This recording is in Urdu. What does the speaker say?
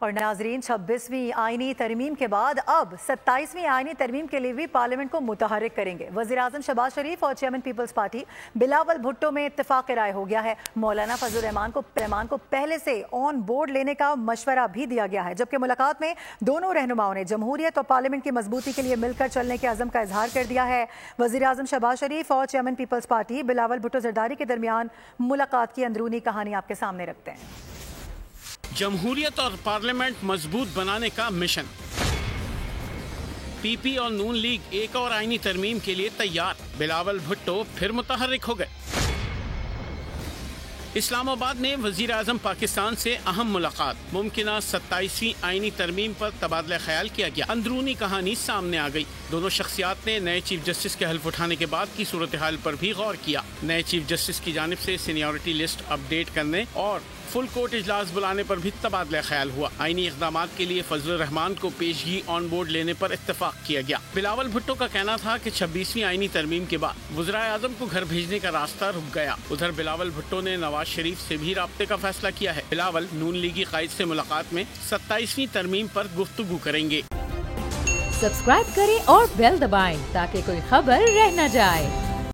اور ناظرین 26ویں آئینی ترمیم کے بعد اب 27ویں آئینی ترمیم کے لیے بھی پارلیمنٹ کو متحرک کریں گے۔ وزیراعظم شہباز شریف اور چیئرمین پیپلز پارٹی بلاول بھٹو میں اتفاق رائے ہو گیا ہے۔ مولانا فضل الرحمان کو پہلے سے آن بورڈ لینے کا مشورہ بھی دیا گیا ہے، جبکہ ملاقات میں دونوں رہنماؤں نے جمہوریت اور پارلیمنٹ کی مضبوطی کے لیے مل کر چلنے کے عزم کا اظہار کر دیا ہے۔ وزیراعظم شہباز شریف اور چیئرمین پیپلز پارٹی بلاول بھٹو زرداری کے درمیان ملاقات کی اندرونی کہانی آپ کے سامنے رکھتے ہیں۔ جمہوریت اور پارلیمنٹ مضبوط بنانے کا مشن۔ پی پی اور نون لیگ ایک اور آئینی ترمیم کے لیے تیار، بلاول بھٹو پھر متحرک ہو گئے۔ اسلام آباد میں وزیر اعظم پاکستان سے اہم ملاقات، ممکنہ 27ویں آئینی ترمیم پر تبادلہ خیال کیا گیا، اندرونی کہانی سامنے آ گئی۔ دونوں شخصیات نے نئے چیف جسٹس کے حلف اٹھانے کے بعد کی صورتحال پر بھی غور کیا۔ نئے چیف جسٹس کی جانب سے سینیورٹی لسٹ اپ ڈیٹ کرنے اور فل کورٹ اجلاس بلانے پر بھی تبادلہ خیال ہوا۔ آئینی اقدامات کے لیے فضل الرحمان کو پیشگی آن بورڈ لینے پر اتفاق کیا گیا۔ بلاول بھٹو کا کہنا تھا کہ 26ویں آئینی ترمیم کے بعد وزرائے اعظم کو گھر بھیجنے کا راستہ رک گیا۔ ادھر بلاول بھٹو نے نواز شریف سے بھی رابطے کا فیصلہ کیا ہے۔ بلاول نون لیگی قائد سے ملاقات میں 27ویں ترمیم پر گفتگو کریں گے۔ سبسکرائب کریں اور بیل دبائیں تاکہ کوئی خبر رہ نہ جائے۔